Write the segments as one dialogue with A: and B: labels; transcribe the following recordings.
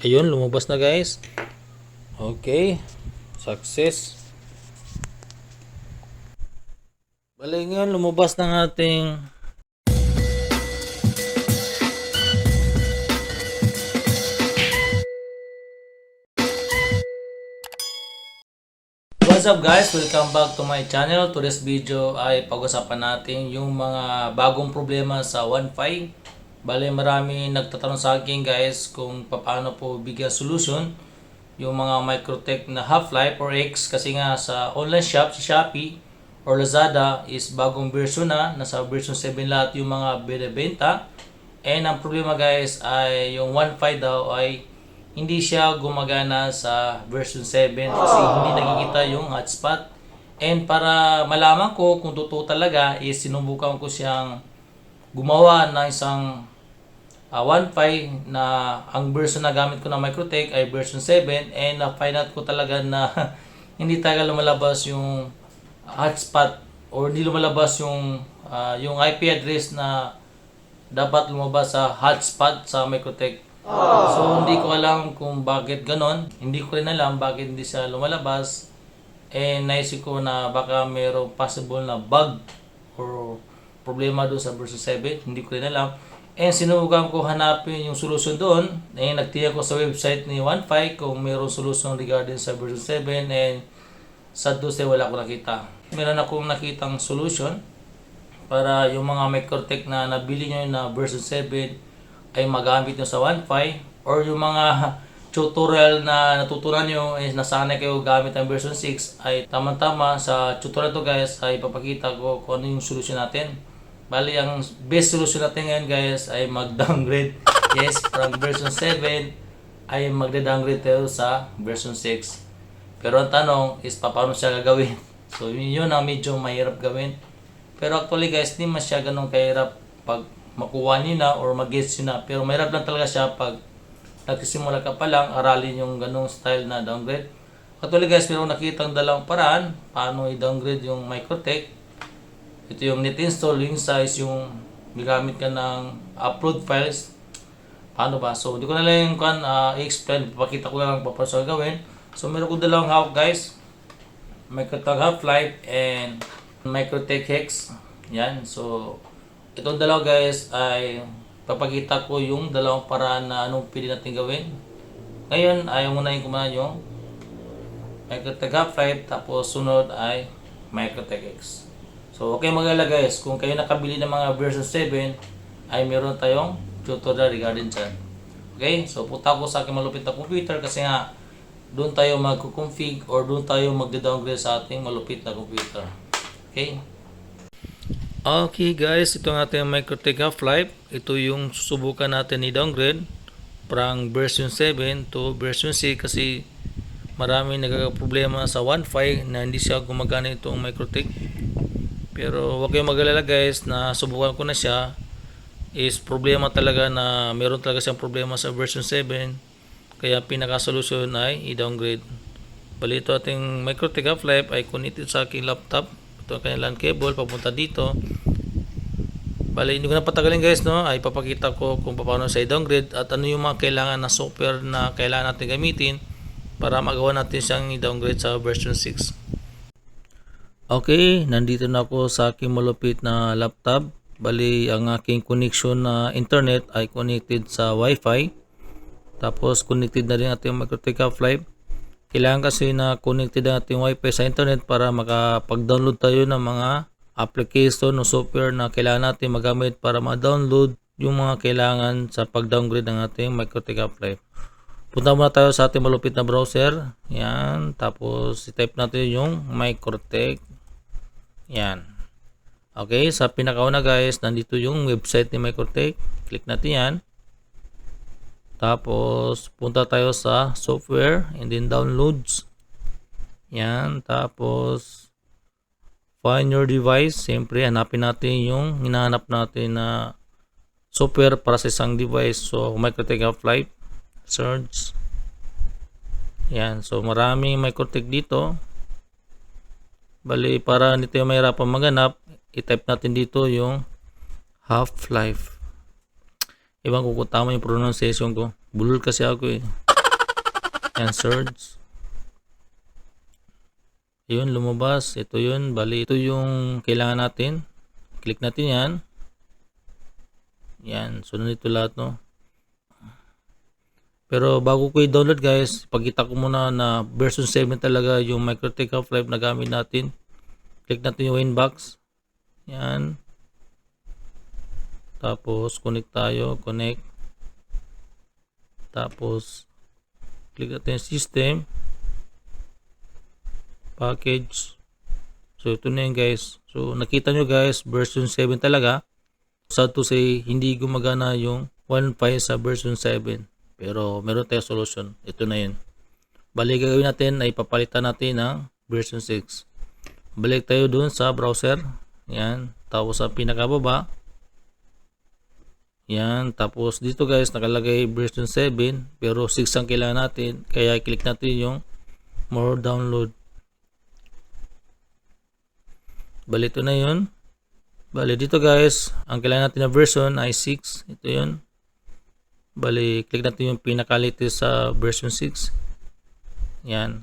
A: Ayun, lumabas na guys. Okay. Success. Bali ngayon, lumabas ng ating What's up guys? Welcome back to my channel. Today's video ay pag-usapan natin yung mga bagong problema sa Wi-Fi. Bale marami nagtatanong sa akin guys kung paano po bigyan solution yung mga Microtech na Half-Life or X, kasi nga sa online shop, sa Shopee or Lazada is bagong version na, nasa version 7 lahat yung mga binibenta. And ang problema guys ay yung Wi-Fi daw ay hindi siya gumagana sa version 7 kasi hindi nakikita yung hotspot. And para malaman ko kung totoo talaga is sinubukan ko siyang gumawa ng isang Wi-Fi na ang version na gamit ko na Microtech ay version 7, and na-find out ko talaga na hindi talaga lumalabas yung hotspot or hindi lumalabas yung IP address na dapat lumabas sa hotspot sa Microtech. So hindi ko alam kung bakit ganon. Hindi ko rin alam bakit hindi siya lumalabas. And naisip ko na baka mayroong possible na bug or problema doon sa version 7. Hindi ko rin alam. And sinubukan ko hanapin yung solution doon. And nagtiyak ko sa website ni Wi-Fi kung mayroong solution regarding sa version 7. And sad to say, wala ko nakita. Meron akong nakitang solution para yung mga Microtech na nabili nyo na version 7 ay magamit nyo sa Wi-Fi, or yung mga tutorial na natutunan nyo is nasanay kayo gamit ang version 6, ay tama-tama sa tutorial to guys ay papakita ko kung ano yung solution natin. Bali ang best solution natin ngayon guys ay mag-downgrade. Yes, from version 7 ay magde-downgrade tayo sa version 6. Pero ang tanong is paano siya gagawin? So yun ang medyo mahirap gawin. Pero actually guys, hindi man siya ganun kahirap pag makuha niyo na or mag-gets niyo na. Pero mahirap lang talaga siya pag nagsisimula ka pa lang, aralin yung ganong style na downgrade. Actually guys, meron nakitang dalawang paraan paano i-downgrade yung Microtech. Ito yung net install, yung size, yung gamit ka ng upload files. Paano ba? So hindi ko na lang yung i-explain, papakita ko na lang paano siya gawin. So meron ko dalawang hawk guys, Microtech Half-Life and Microtech Hex. Yan, so itong dalawa guys ay papakita ko yung dalawang paraan na anong pwede natin gawin. Ngayon ay unahin ko muna yung Microtech Half-Life, tapos sunod ay Microtech X. So okay mag-alala guys, kung kayo nakabili ng mga version 7 ay meron tayong tutorial regarding dyan. Okay, so punta ko sa aking malupit na computer kasi nga doon tayo mag-config or doon tayo magde-downgrade sa ating malupit na computer. Okay. Okay guys, ito ang ating Microtech Half-Life. Ito yung susubukan natin i-downgrade from version 7 to version 6 kasi marami nagkakaproblema sa Wi-Fi na hindi siya gumagana itong Microtech. Pero huwag kayong mag-alala guys, na subukan ko na siya. Is problema talaga na meron talaga siyang problema sa version 7. Kaya pinaka-solution ay i-downgrade. Bali ito ating Microtech Half-Life ay connected sa aking laptop. Ito ang kanilang cable papunta dito. Bali hindi ko na patagalin guys, no, ay papakita ko kung paano sa i-downgrade at ano yung mga kailangan na software na kailangan natin gamitin para magawa natin siyang i-downgrade sa version 6. Okay, nandito na ako sa aking malupit na laptop. Bali ang aking connection na internet ay connected sa Wi-Fi. Tapos connected na rin ating Microtech Half-Life. Kailangan kasi na connected ang ating Wi-Fi sa internet para makapag-download tayo ng mga application o software na kailangan natin magamit para ma-download yung mga kailangan sa pag-downgrade ng ating Microtech Half-Life. Punta muna tayo sa ating malupit na browser. Yan. Tapos i-type natin yung Microtech. Yan. Okay. Sa pinakauna guys, nandito yung website ni Microtech. Click natin yan. Tapos punta tayo sa software and then downloads. Yan. Tapos find your device. Siyempre hanapin natin yung hinahanap natin na software para sa isang device. So Microtech Half-Life. Search. Yan. So maraming Microtech dito. Bali para hindi tayo mahirapan maghanap, i-type natin dito yung Half-Life. Ewan ko kung tama yung pronunciation ko. Bulol kasi ako eh. Yan, surge. Yun, lumabas. Ito yun. Bali, ito yung kailangan natin. Click natin yan. Yan. So, nandito lahat, no? Pero bago ko i-download, guys, pagkita ko muna na version 7 talaga yung MikroTik Half-Life na gamit natin. Click natin yung inbox. Yan. Tapos, connect tayo. Connect. Tapos, click natin yung system. Package. So, ito na yun, guys. So, nakita nyo, guys, version 7 talaga. Sad to say, hindi gumagana yung 1.5 sa version 7. Pero, meron tayong solution. Ito na yun. Balik gagawin natin ay papalitan natin ng version 6. Balik tayo dun sa browser. Yan. Tapos sa pinakababa. Yan. Tapos dito, guys, nakalagay version 7. Pero 6 ang kailangan natin. Kaya click natin yung more download. Bali, ito na yun. Bali, dito, guys, ang kailangan natin na version ay 6. Ito yun. Bali, click natin yung pinaka-latest sa version 6. Yan.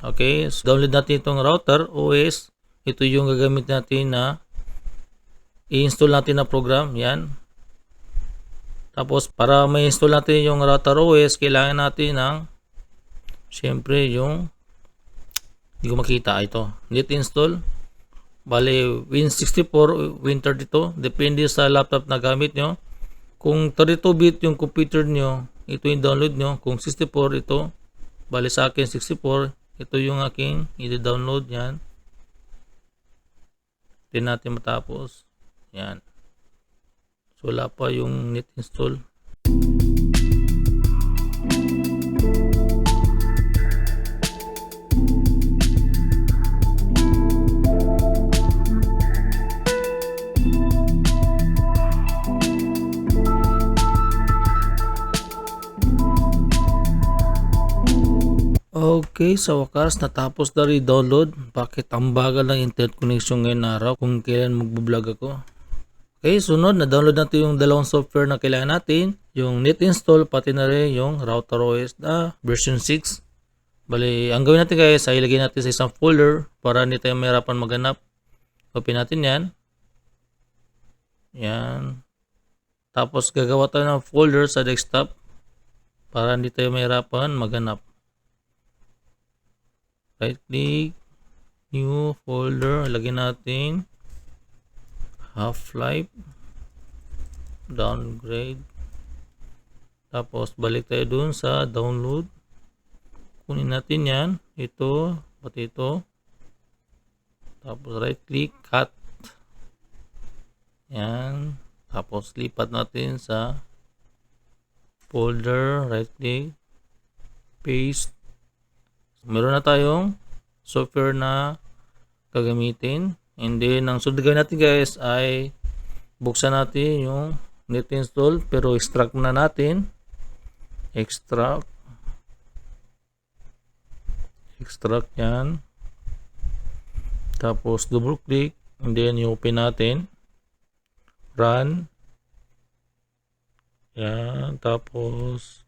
A: Okay. So, download natin itong router OS. Ito yung gagamit natin na i-install natin na program. Yan. Tapos, para ma-install natin yung router OS, kailangan natin ng syempre yung hindi ko makita ito. Net install. Bale, Win64, Win32. Depende sa laptop na gamit nyo. Kung 32-bit yung computer nyo, ito yung download nyo. Kung 64, ito. Bale, sa akin 64. Ito yung aking i-download. Yan. Ito natin matapos. Yan. So, wala pa yung net install. Okay, sa wakas natapos na rin-download. Bakit ang bagal ng internet connection ngayon araw kung kailan magbo-vlog ako? Okay, sunod na-download natin yung dalawang software na kailangan natin. Yung net install pati na rin yung router OS na version 6. Bali, ang gawin natin, guys, ay ilagay natin sa isang folder para hindi tayo mahirapan maghanap. Open natin yan. Yan. Tapos gagawa tayo ng folder sa desktop para hindi tayo mahirapan maghanap. Right click, new folder, lagyan natin Half-Life, downgrade. Tapos balik tayo dun sa download. Kunin natin yan, ito, pati ito. Tapos right click, cut. Yan. Tapos lipat natin sa folder, right click, paste. Meron na tayong software na gagamitin. And then, ang sunod gawin natin, guys, ay buksan natin yung net install. Pero extract na natin. Extract. Extract yan. Tapos, double click. And then, i-open natin. Run. Yan. Tapos,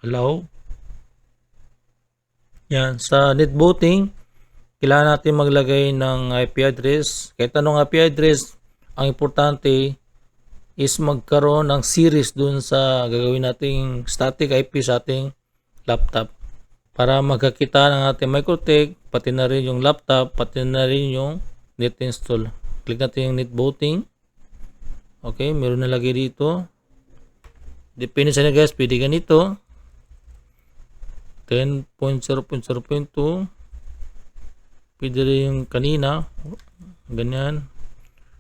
A: allow. Yan, sa netbooting, kailangan natin maglagay ng IP address. Kahit anong IP address, ang importante is magkaroon ng series dun sa gagawin nating static IP sa ating laptop. Para magkakita ng ating MikroTik, pati na rin yung laptop, pati na rin yung net install. Click natin yung netbooting. Okay, meron na lagay dito. Depende sa inyo, guys, pwede ganito. 10.0.0.2 pwede rin yung kanina ganyan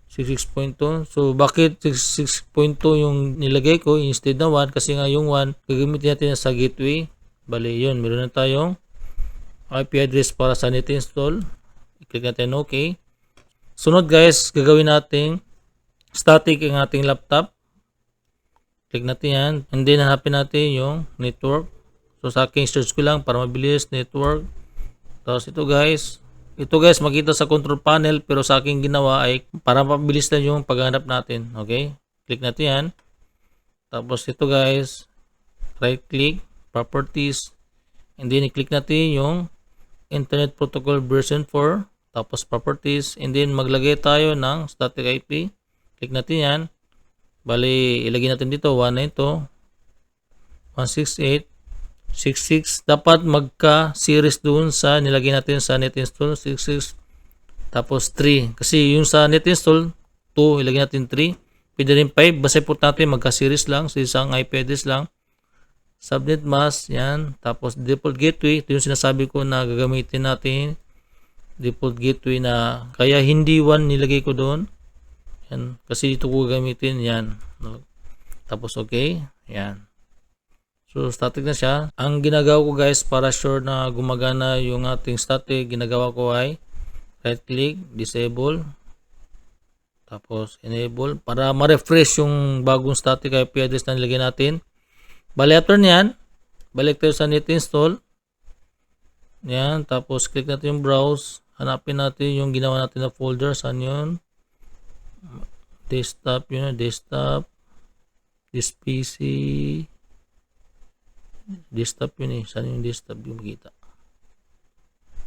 A: 66.2. So bakit 66.2 yung nilagay ko instead na 1? Kasi nga yung 1 gagamitin natin sa gateway. Bali yun, meron na tayong IP address para sa net install. I-click natin OK. Sunod, guys, gagawin natin static ang ating laptop. Click natin yan and then hanapin natin yung network. So sa akin, search ko lang para mabilis, network. Tapos ito, guys. Ito, guys, makita sa control panel. Pero sa akin ginawa ay para mabilis lang yung paghanap natin. Okay? Click natin yan. Tapos ito, guys. right click, properties, and then i-click natin yung Internet Protocol version 4, tapos properties, and then maglagay tayo ng static IP. Click natin yan. Bali, ilagay natin dito 192.168.66. Dapat magka-series doon sa nilagay natin sa net install 66 tapos 3. Kasi yung sa net install 2, ilagay natin 3. Pwede rin 5. Basta po natin magka-series lang. So isang IP address lang. Subnet mask, yan. Tapos default gateway. Ito yung sinasabi ko na gagamitin natin. Default gateway na kaya hindi 1 nilagay ko doon. Yan. Kasi dito ko gagamitin. Yan. Tapos okay. Yan. So static na siya. Ang ginagawa ko guys para sure na gumagana yung ating static, ginagawa ko ay right click, disable, tapos enable para ma-refresh yung bagong static IP address na nilagay natin. Bali after niyan, balik tayo sa net install. Yan, tapos click natin yung browse. Hanapin natin yung ginawa natin na folder. Saan yun? Desktop yun, desktop. This PC. Desktop yun eh. Saan yung desktop yung makita?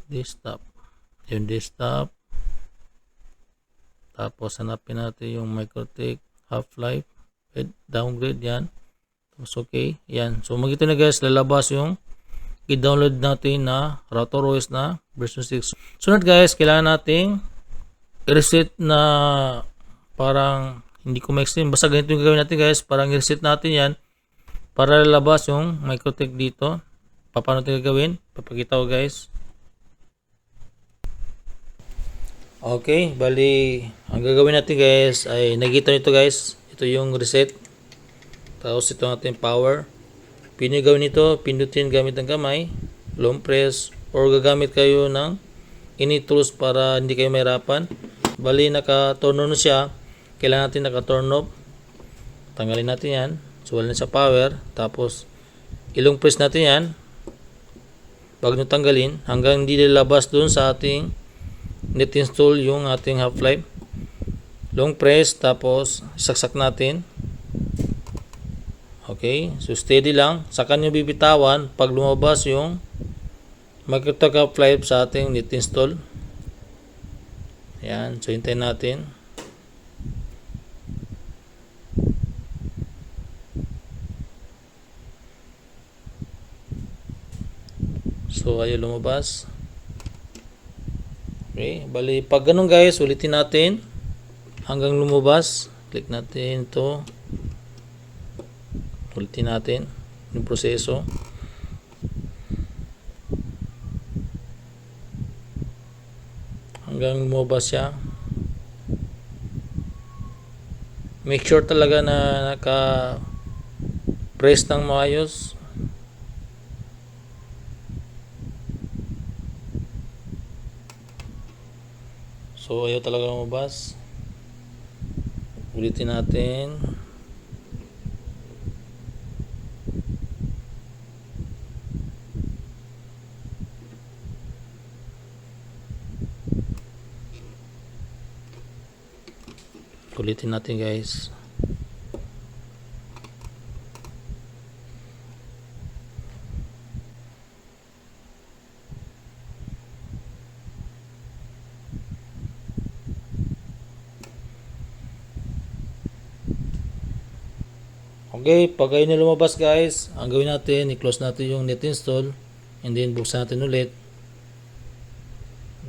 A: Desktop. Yung desktop. Tapos hanapin natin yung MikroTik Half-Life. Downgrade yan. Tapos okay. Yan. So magito na guys, lalabas yung i-download natin na RouterOS na version 6. Sunod guys, kailangan nating i-reset na parang hindi ko ma-explain. Basta ganito yung gagawin natin guys. Parang i-reset natin yan para lalabas yung MikroTik dito. Paano ito gagawin? Papakita ko guys. Okay, bali ang gagawin natin guys ay nakita nito guys. Ito yung reset. Tapos ito natin power. Pwede gawin ito, pindutin gamit ng kamay, long press, or gagamit kayo ng any tools para hindi kayo mahirapan. Bali naka-turn on siya. Kailangan natin naka-turn off. Tanggalin natin yan. So wala na sa power. Tapos ilong press natin yan bago nyo tanggalin hanggang hindi lalabas dun sa ating net install yung ating Half-Life. Long press tapos saksak natin. Okay, so steady lang. Saka nyo bibitawan pag lumabas yung MikroTik Half-Life sa ating net install. Yan, so hintayin natin. So ayaw lumabas. Okay, bali pag ganun guys, ulitin natin hanggang lumabas. Click natin ito. Ulitin natin yung proseso. Hanggang lumabas siya. Make sure talaga na naka-press ng maayos. So ayaw talaga lumabas. Ulitin natin. Ulitin natin guys. Okay, pag ayun na lumabas guys, ang gawin natin, i-close natin yung net install and then buksan natin ulit.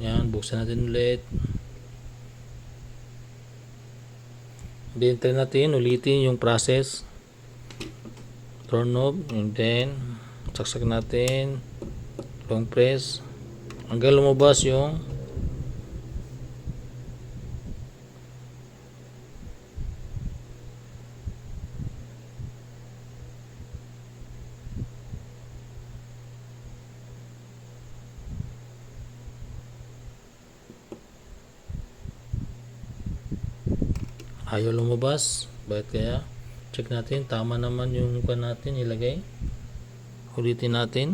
A: Yan, buksan natin ulit. Then try natin ulitin yung process. Turn off and then saksak natin, long press hanggang lumabas yung ayaw lumabas. Bakit kaya? Check natin. Tama naman yung pa natin ilagay. Ulitin natin.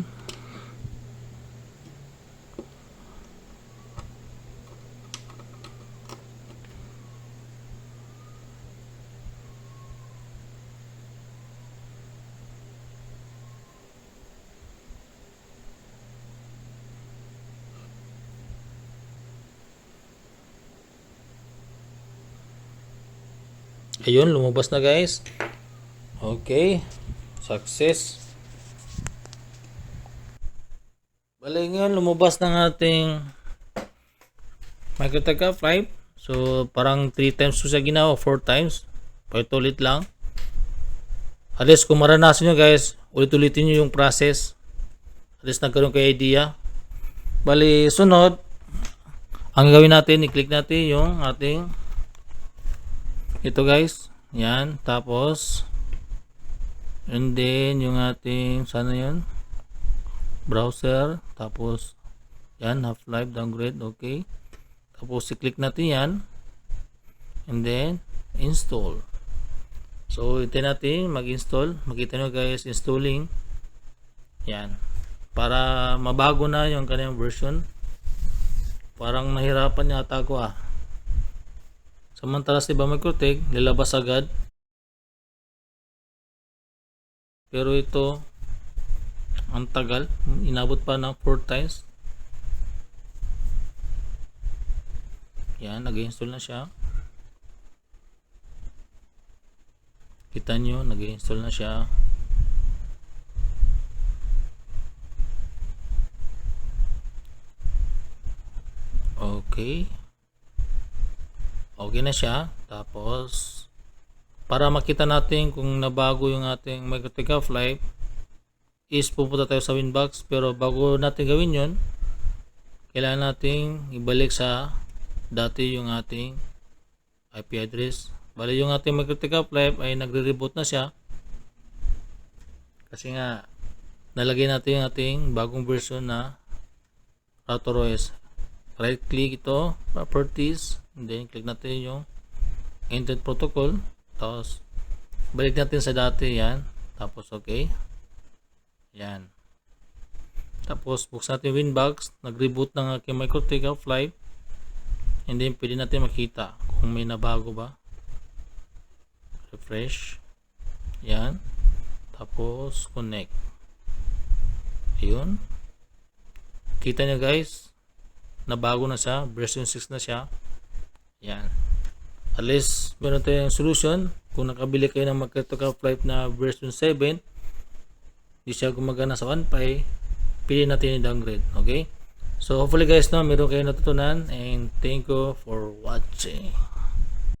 A: Ayun, lumabas na guys. Okay. Success. Bale ngayon, lumabas ng ating MicroTech 5. So, parang 3 times ko siya ginawa, 4 times. Paulit-ulit lang. At least kung maranasan nyo guys, ulit-ulitin nyo yung process. At least nagkaroon kayo idea. Bali, sunod, ang gawin natin, i-click natin yung ating ito guys. Yan. Tapos, and then yung ating, sana yun? Browser. Tapos, yan. Half-Life downgrade. Okay. Tapos, i-click natin yan. And then, install. So, ito natin mag-install. Makita nyo guys, installing. Yan. Para mabago na yung kanyang version. Parang nahirapan yata ako Samantala sa iba MicroTech, nilabas agad. Pero ito, ang tagal. Inabot pa ng 4 times. Yan, nag-install na siya. Kita nyo, nag-install na siya. Okay. Okay na siya. Tapos, para makita natin kung nabago yung ating MicroTech Half-Life, is pupunta tayo sa Winbox. Pero bago natin gawin yon, kailangan natin ibalik sa dati yung ating IP address. Bali yung ating MicroTech Half-Life ay nagre-reboot na siya. Kasi nga, nalagay natin yung ating bagong version na RouterOS. Right click ito, properties, and then click natin yung Internet Protocol, tapos balik natin sa dati yan, tapos okay, yan, tapos buksan natin Winbox, nag-reboot ng aking MicroTech Half-Life, and then pwede natin makita kung may nabago ba. Refresh, yan, tapos connect, ayun, kita nyo guys, nabago na siya, version 6 na siya. Yan. At least meron tayong solution. Kung nakabili kayo ng MicroTech Half-Life na version 7, hindi siya gumagana sa 1.5, pili natin yung downgrade. Okay? So hopefully guys, meron kayo natutunan, and thank you for watching.